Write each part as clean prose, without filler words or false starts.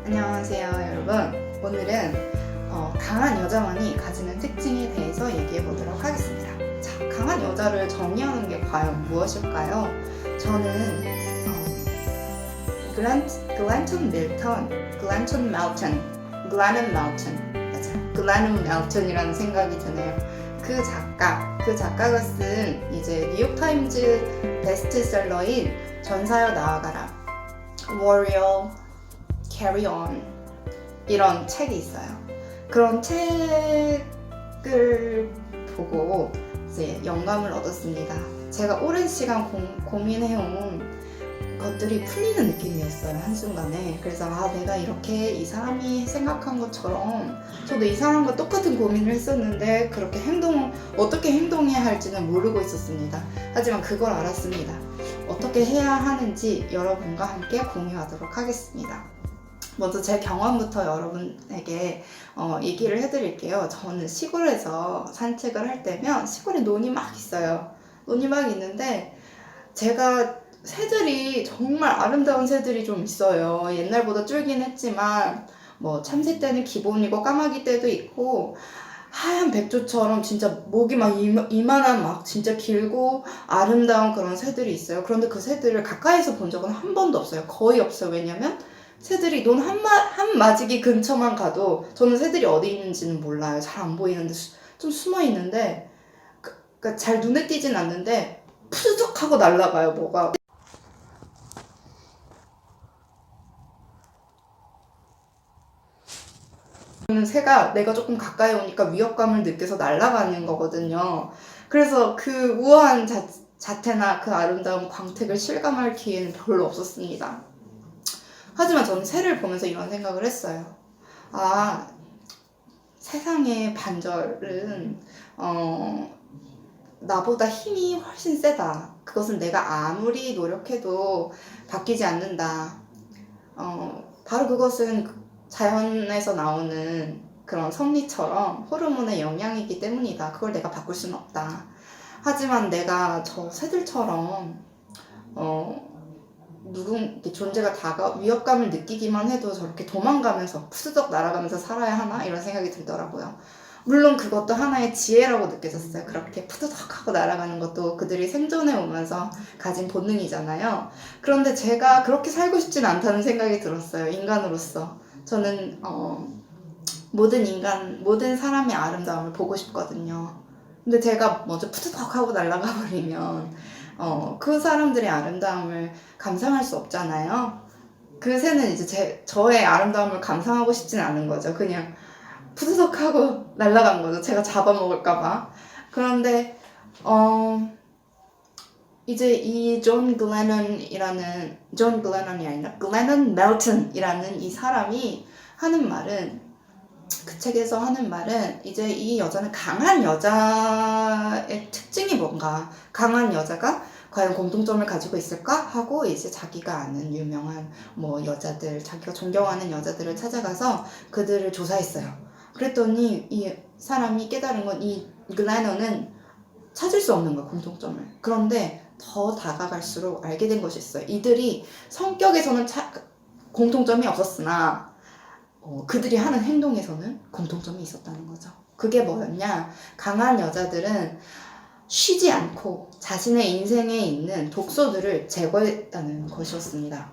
안녕하세요 여러분. 오늘은 강한 여자만이 가지는 특징에 대해서 얘기해 보도록 하겠습니다. 자, 강한 여자를 정의하는 게 과연 무엇일까요? 저는 글렌넌 멜턴이라는 생각이 드네요. 그 작가가 쓴 이제 뉴욕타임즈 베스트셀러인 전사여 나아가라, Warrior Carry On 이런 책이 있어요. 그런 책을 보고 이제 영감을 얻었습니다. 제가 오랜 시간 고민해온 것들이 풀리는 느낌이었어요, 한순간에. 그래서 내가 이렇게 이 사람이 생각한 것처럼 저도 이 사람과 똑같은 고민을 했었는데 그렇게 어떻게 행동해야 할지는 모르고 있었습니다. 하지만 그걸 알았습니다. 어떻게 해야 하는지 여러분과 함께 공유하도록 하겠습니다. 먼저 제 경험부터 여러분에게 얘기를 해드릴게요. 저는 시골에서 산책을 할 때면 시골에 논이 막 있어요. 논이 막 있는데 제가 새들이 정말 아름다운 새들이 좀 있어요. 옛날보다 줄긴 했지만 뭐 참새 때는 기본이고 까마귀 때도 있고 하얀 백조처럼 진짜 목이 막 이만한 막 진짜 길고 아름다운 그런 새들이 있어요. 그런데 그 새들을 가까이서 본 적은 한 번도 없어요. 거의 없어요. 왜냐면 새들이 논 한마지기 근처만 가도 저는 새들이 어디 있는지는 몰라요. 잘 안 보이는데 좀 숨어 있는데 그러니까 잘 눈에 띄진 않는데 푸석하고 날아가요, 뭐가. 새가 내가 조금 가까이 오니까 위협감을 느껴서 날아가는 거거든요. 그래서 그 우아한 자태나 그 아름다운 광택을 실감할 기회는 별로 없었습니다. 하지만 저는 새를 보면서 이런 생각을 했어요. 세상의 반절은 나보다 힘이 훨씬 세다. 그것은 내가 아무리 노력해도 바뀌지 않는다. 바로 그것은 자연에서 나오는 그런 섭리처럼 호르몬의 영향이기 때문이다. 그걸 내가 바꿀 수는 없다. 하지만 내가 저 새들처럼 존재가 위협감을 느끼기만 해도 저렇게 도망가면서 푸드덕 날아가면서 살아야 하나? 이런 생각이 들더라고요. 물론 그것도 하나의 지혜라고 느껴졌어요. 그렇게 푸드덕하고 날아가는 것도 그들이 생존해 오면서 가진 본능이잖아요. 그런데 제가 그렇게 살고 싶진 않다는 생각이 들었어요. 인간으로서. 저는 모든 사람의 아름다움을 보고 싶거든요. 근데 제가 먼저 푸드덕하고 날아가 버리면 그 사람들의 아름다움을 감상할 수 없잖아요. 그 새는 이제 저의 아름다움을 감상하고 싶진 않은 거죠. 그냥 푸드덕하고 날아간 거죠. 제가 잡아먹을까봐. 그런데 이제 이 글레넌이 아니라 글레넌 멜튼이라는 이 사람이 하는 말은, 그 책에서 하는 말은 이제 이 여자는 강한 여자의 특징이 뭔가, 강한 여자가 과연 공통점을 가지고 있을까 하고 이제 자기가 아는 유명한 여자들, 자기가 존경하는 여자들을 찾아가서 그들을 조사했어요. 그랬더니 이 사람이 깨달은 건 이 글래너는 찾을 수 없는 거야, 공통점을. 그런데 더 다가갈수록 알게 된 것이 있어요. 이들이 성격에서는 공통점이 없었으나 그들이 하는 행동에서는 공통점이 있었다는 거죠. 그게 뭐였냐? 강한 여자들은 쉬지 않고 자신의 인생에 있는 독소들을 제거했다는 것이었습니다.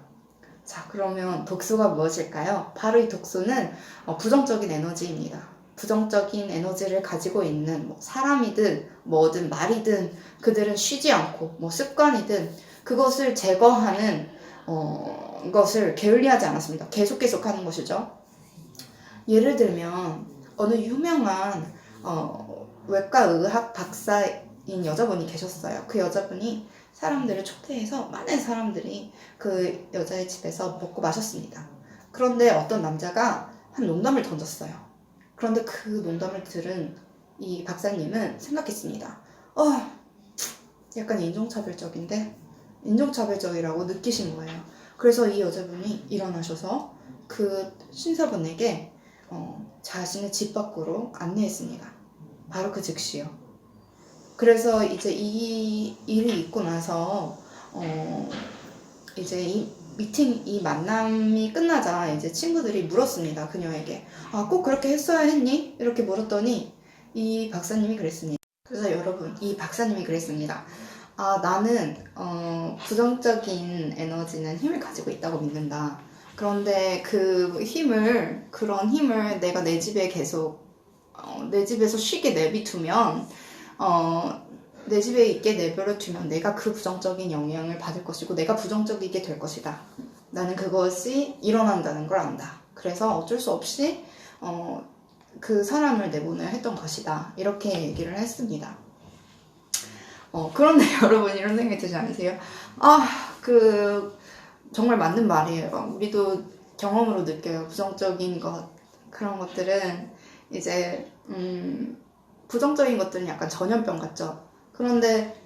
자, 그러면 독소가 무엇일까요? 바로 이 독소는 부정적인 에너지입니다. 부정적인 에너지를 가지고 있는 사람이든 뭐든 말이든 그들은 쉬지 않고 습관이든 그것을 제거하는 것을 게을리하지 않았습니다. 계속 하는 것이죠. 예를 들면 어느 유명한 외과의학 박사인 여자분이 계셨어요. 그 여자분이 사람들을 초대해서 많은 사람들이 그 여자의 집에서 먹고 마셨습니다. 그런데 어떤 남자가 한 농담을 던졌어요. 그런데 그 농담을 들은 이 박사님은 생각했습니다. 약간 인종차별적이라고 느끼신 거예요. 그래서 이 여자분이 일어나셔서 그 신사분에게 자신의 집 밖으로 안내했습니다. 바로 그 즉시요. 그래서 이제 이 일이 있고 나서 이제 이 만남이 끝나자 이제 친구들이 물었습니다. 그녀에게. 아, 꼭 그렇게 했어야 했니? 이렇게 물었더니 이 박사님이 그랬습니다. 그래서 여러분, 이 박사님이 그랬습니다. 아, 나는 부정적인 에너지는 힘을 가지고 있다고 믿는다. 그런데 그런 힘을 내가 내 집에 계속 내 집에서 쉬게 내비두면 내 집에 있게 내버려 두면 내가 그 부정적인 영향을 받을 것이고 내가 부정적이게 될 것이다. 나는 그것이 일어난다는 걸 안다. 그래서 어쩔 수 없이 그 사람을 내보내야 했던 것이다. 이렇게 얘기를 했습니다. 그런데 여러분 이런 생각이 들지 않으세요? 정말 맞는 말이에요. 우리도 경험으로 느껴요. 부정적인 그런 것들은 이제 부정적인 것들은 약간 전염병 같죠. 그런데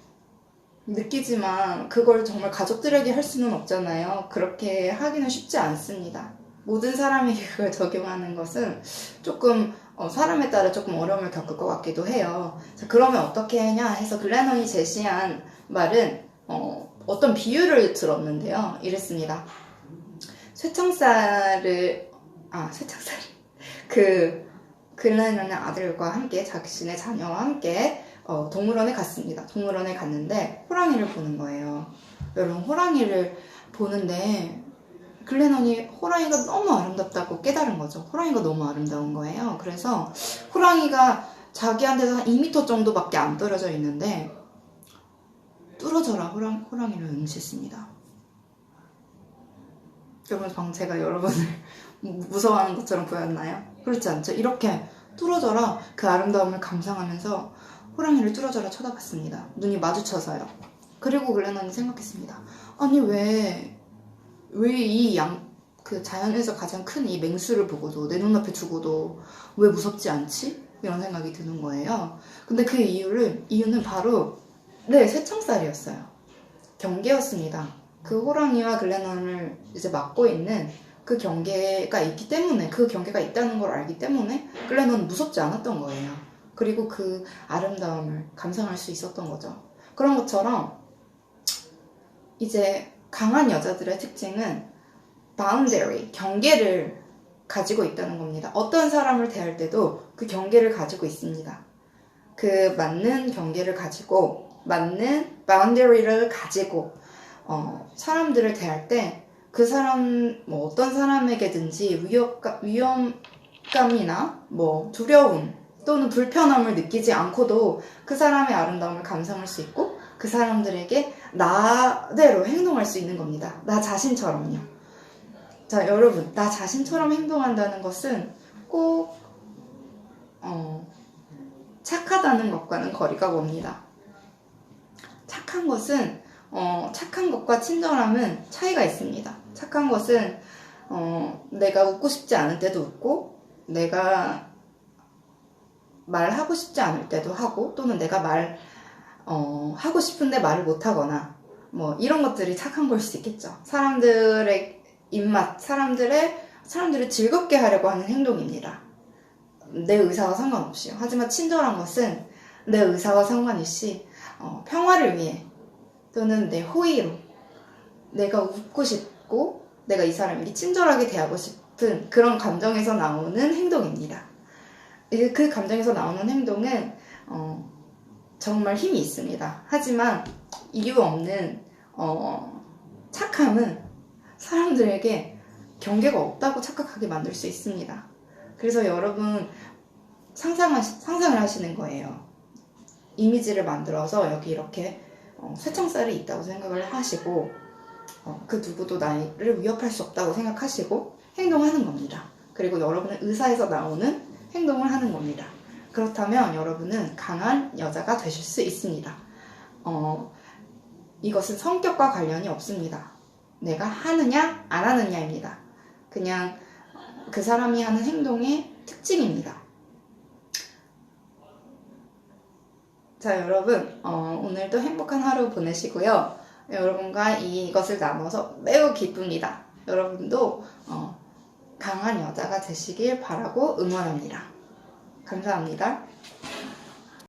느끼지만 그걸 정말 가족들에게 할 수는 없잖아요. 그렇게 하기는 쉽지 않습니다. 모든 사람에게 그걸 적용하는 것은 조금 사람에 따라 조금 어려움을 겪을 것 같기도 해요. 그러면 어떻게 하냐 해서 글래넌이 제시한 말은 어떤 비유를 들었는데요. 이랬습니다. 쇠창살을 글래넌의 아들과 함께 자신의 자녀와 함께 동물원에 갔습니다. 동물원에 갔는데 호랑이를 보는 거예요. 여러분, 호랑이를 보는데 글래넌이 호랑이가 너무 아름답다고 깨달은 거죠. 호랑이가 너무 아름다운 거예요. 그래서 호랑이가 자기한테서 한 2m 정도밖에 안 떨어져 있는데 뚫어져라 호랑이를 응시했습니다. 여러분, 방금 제가 여러분을 무서워하는 것처럼 보였나요? 그렇지 않죠? 이렇게 뚫어져라 그 아름다움을 감상하면서 호랑이를 뚫어져라 쳐다봤습니다. 눈이 마주쳐서요. 그리고 글래넌이 생각했습니다. 아니 왜 이 자연에서 가장 큰 이 맹수를 보고도 내 눈앞에 두고도 왜 무섭지 않지? 이런 생각이 드는 거예요. 근데 그 이유는 바로 쇠창살이었어요. 경계였습니다. 그 호랑이와 글래넌을 이제 막고 있는 그 경계가 있기 때문에, 그 경계가 있다는 걸 알기 때문에 글래넌은 무섭지 않았던 거예요. 그리고 그 아름다움을 감상할 수 있었던 거죠. 그런 것처럼 이제 강한 여자들의 특징은 boundary, 경계를 가지고 있다는 겁니다. 어떤 사람을 대할 때도 그 경계를 가지고 있습니다. 그 맞는 경계를 가지고, 맞는 boundary를 가지고 사람들을 대할 때 그 사람, 어떤 사람에게든지 위험감이나 두려움 또는 불편함을 느끼지 않고도 그 사람의 아름다움을 감상할 수 있고 그 사람들에게 나대로 행동할 수 있는 겁니다. 나 자신처럼요. 자, 여러분, 나 자신처럼 행동한다는 것은 꼭 착하다는 것과는 거리가 멉니다. 착한 것과 친절함은 차이가 있습니다. 착한 것은 내가 웃고 싶지 않을 때도 웃고, 내가 말하고 싶지 않을 때도 하고, 또는 내가 하고 싶은데 말을 못하거나 이런 것들이 착한 걸 수 있겠죠. 사람들의 입맛, 사람들을 즐겁게 하려고 하는 행동입니다. 내 의사와 상관없이요. 하지만 친절한 것은 내 의사와 상관없이 평화를 위해 또는 내 호의로 내가 웃고 싶고 내가 이 사람에게 친절하게 대하고 싶은 그런 감정에서 나오는 행동입니다. 그 감정에서 나오는 행동은 정말 힘이 있습니다. 하지만 이유 없는 착함은 사람들에게 경계가 없다고 착각하게 만들 수 있습니다. 그래서 여러분 상상을 하시는 거예요. 이미지를 만들어서 여기 이렇게 쇠창살이 있다고 생각을 하시고 그 누구도 나를 위협할 수 없다고 생각하시고 행동하는 겁니다. 그리고 여러분의 의사에서 나오는 행동을 하는 겁니다. 그렇다면 여러분은 강한 여자가 되실 수 있습니다. 이것은 성격과 관련이 없습니다. 내가 하느냐 안 하느냐입니다. 그냥 그 사람이 하는 행동의 특징입니다. 자, 여러분, 오늘도 행복한 하루 보내시고요. 여러분과 이것을 나눠서 매우 기쁩니다. 여러분도 강한 여자가 되시길 바라고 응원합니다. 감사합니다.